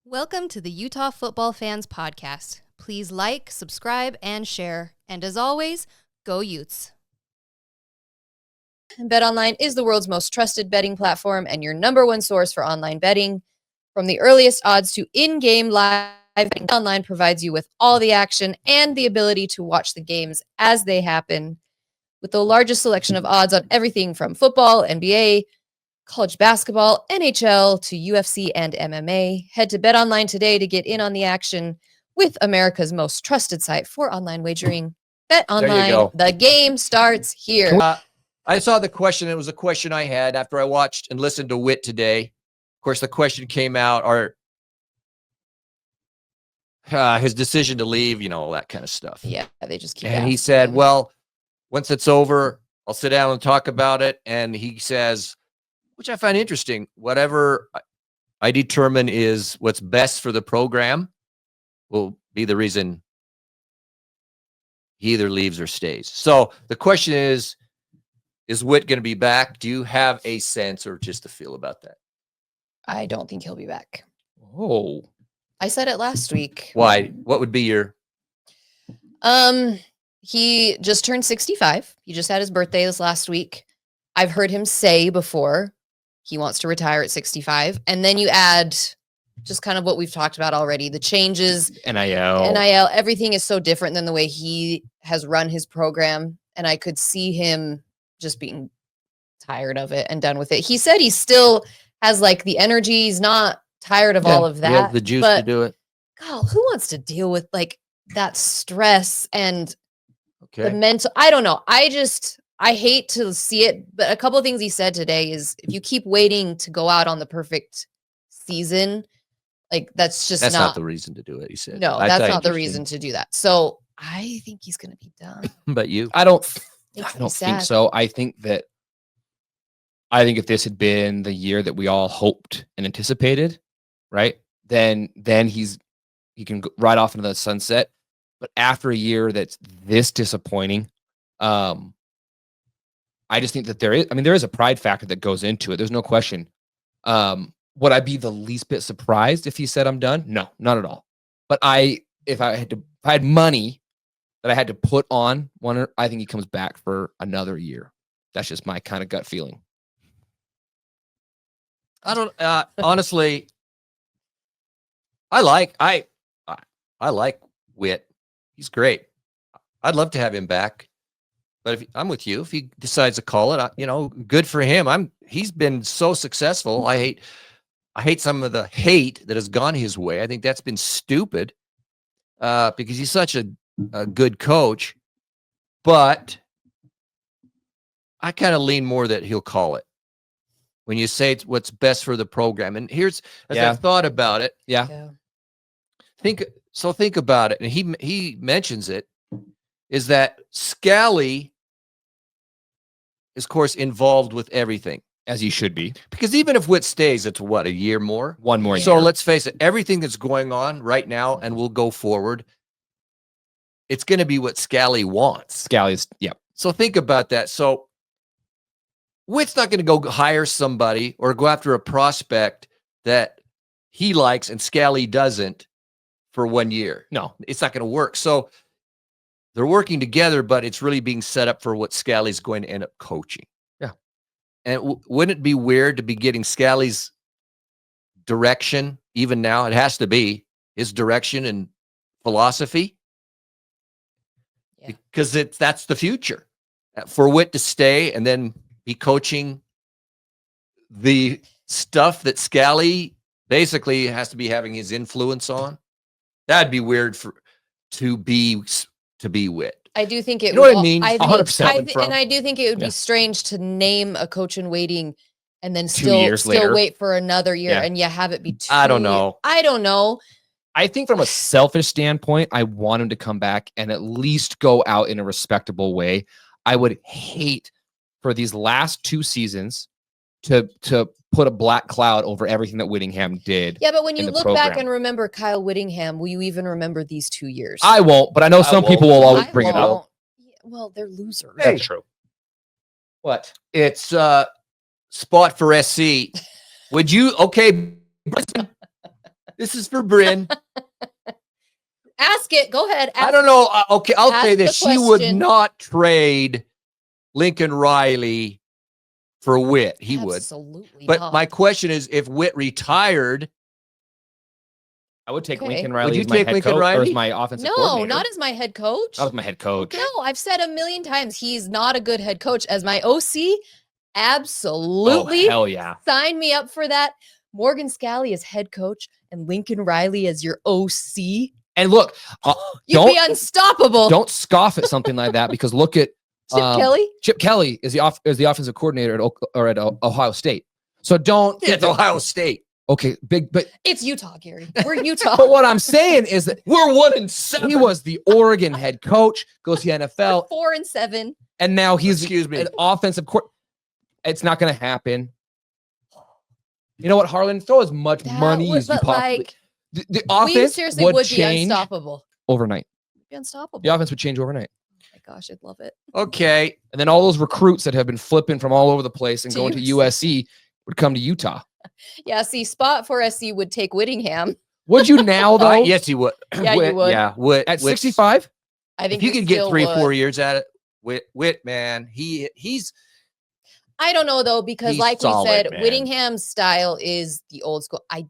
Welcome to the Utah Football Fans Podcast. Please like, subscribe, and share. And as always, go Utes. BetOnline is the world's most trusted betting platform and your number one source for online betting. From the earliest odds to in-game live betting, BetOnline provides you with all the action and the ability to watch the games as they happen. With the largest selection of odds on everything from football, NBA, college basketball, NHL to UFC and MMA. Head to BetOnline today to get in on the action with America's most trusted site for online wagering. BetOnline, the game starts here. I saw the question. It was a question I had after I watched and listened to Whitt today. Of course, the question came out, his decision to leave, all that kind of stuff. Yeah, they just keep And he said, well, once it's over, I'll sit down and talk about it. And he says, which I find interesting, whatever I determine is what's best for the program will be the reason he either leaves or stays. So the question is Whitt going to be back? Do you have a sense or just a feel about that? I don't think he'll be back. Oh. I said it last week. Why? What would be your... He just turned 65. He just had his birthday this last week. I've heard him say before he wants to retire at 65. And then you add just kind of what we've talked about already, the changes, NIL, everything is so different than the way he has run his program. And I could see him just being tired of it and done with it. He said he still has like the energy. He's not tired of all of that. He has the juice to do it. God, who wants to deal with like that stress and the mental? I don't know. I hate to see it, but a couple of things he said today is if you keep waiting to go out on the perfect season, like that's not the reason to do it, he said. No, that's not the reason to do that. So I think he's going to be done. But you? I don't think so. I think if this had been the year that we all hoped and anticipated, right, then he can ride off into the sunset. But after a year that's this disappointing, I just think that there is a pride factor that goes into it. There's no question. Would I be the least bit surprised if he said I'm done? No, not at all. But if I had money that I had to put on one, I think he comes back for another year. That's just my kind of gut feeling. I don't honestly. I like Whitt. He's great. I'd love to have him back. But I'm with you. If he decides to call it, good for him. He's been so successful. I hate some of the hate that has gone his way. I think that's been stupid because he's such a good coach. But I kind of lean more that he'll call it when you say it's what's best for the program. And here's, as I've thought about it. Yeah. Think about it. And he mentions it. Is that Scally is, of course, involved with everything. As he should be. Because even if Whitt stays, it's what, a year more? One more year. So let's face it, everything that's going on right now and will go forward, it's going to be what Scally wants. Scally's, yeah. So think about that. So Whitt's not going to go hire somebody or go after a prospect that he likes and Scally doesn't for 1 year. No. It's not going to work. So they're working together, but it's really being set up for what Scally's going to end up coaching. Yeah. And wouldn't it be weird to be getting Scally's direction even now? It has to be his direction and philosophy. Yeah. Because that's the future. For Whitt to stay and then be coaching the stuff that Scally basically has to be having his influence on. That'd be weird to be Whitt. I do think it. You know what I mean? 100%. And I do think it would be strange to name a coach in waiting and then 2 years later wait for another year and you have it be 2 I don't know. I think from a selfish standpoint, I want him to come back and at least go out in a respectable way. I would hate for these last 2 seasons to put a black cloud over everything that Whittingham did. Yeah, but when you look back and remember Kyle Whittingham, will you even remember these 2 years? I won't, but I know some people will always bring it up. Well, they're losers. That's true. What? It's spot for SC. Would you? Okay, This is for Bryn. Ask it. Go ahead. I don't know. Okay, I'll ask say the this. She would question. not trade Lincoln Riley for Whitt. He would. Absolutely But not. my question is, if Whitt retired, I would take Okay. Lincoln Would Riley you as my take head Lincoln coach or Riley? as my offensive No, coordinator. not as my head coach. Not as my head coach. No, I've said a million times he's not a good head coach. As my OC, absolutely. Oh, hell yeah. Sign me up for that. Morgan Scally as head coach and Lincoln Riley as your OC. And look, You'd be unstoppable. don't scoff at something like that, because look at Chip Kelly. Chip Kelly is the offensive coordinator at Ohio State. So don't. it's Ohio State. Okay, but It's Utah, Gary. We're Utah. but what I'm saying is that We're 1-7. he was the Oregon head coach, goes to the NFL, 4-7. and now he's Excuse me. an offensive coordinator. It's not going to happen. You know what, Harlan? Throw as much money as you possibly. Like, The we offense seriously would would be change unstoppable. overnight. Be unstoppable. The offense would change overnight. Oh my gosh, I'd love it. Okay. And then all those recruits that have been flipping from all over the place and To going to USC would come to Utah. Yeah, see, spot for SC would take Whittingham. Would you now, though? Yes, he would. Yeah, you would. Yeah, Whitt. At Whitt's- 65? I think If you he can get still 3-4 would. years at it, Whitt, man, he's I don't know though, because He's like solid, we said, man. Whittingham's style is the old school. I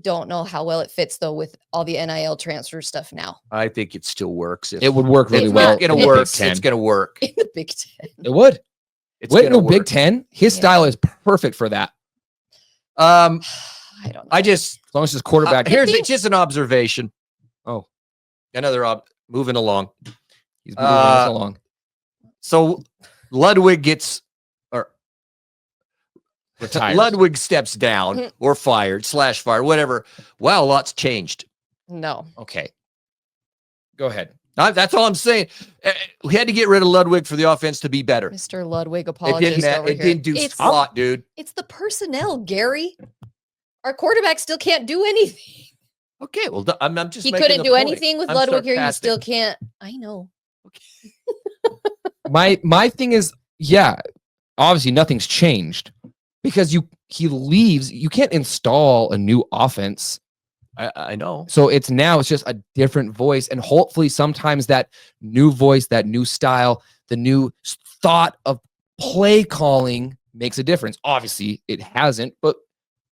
don't know how well it fits though with all the NIL transfer stuff now I think it still works. If It would work really It's well. not gonna in the work. Big Ten. It's gonna work. in the Big Ten. It would. It's Wait, no, gonna Big work. Ten. His Yeah. style is perfect for that. I don't know. I just As long as his quarterback. here's think- it's just an observation. Oh. Another moving along. He's moving us along. So Ludwig gets Retires. Ludwig steps down or fired / fired, whatever. Wow, a lot's changed. No. Okay. Go ahead. That's all I'm saying. We had to get rid of Ludwig for the offense to be better. Mr. Ludwig It apologist over it here. didn't do It's- squat, dude. It's the personnel, Gary. Our quarterback still can't do anything. Okay, well, I'm just He making couldn't a do point. anything with I'm Ludwig here. You sarcastic. still can't. I know. My thing is, yeah, obviously nothing's changed because he leaves. You can't install a new offense. I know. So it's just a different voice. And hopefully sometimes that new voice, that new style, the new thought of play calling makes a difference. Obviously it hasn't, but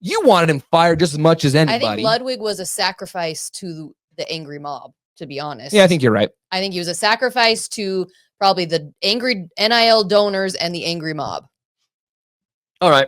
you wanted him fired just as much as I anybody. think Ludwig was a sacrifice to the angry mob, to be honest. Yeah, I think you're right. I think he was a sacrifice to probably the angry NIL donors and the angry mob. All right.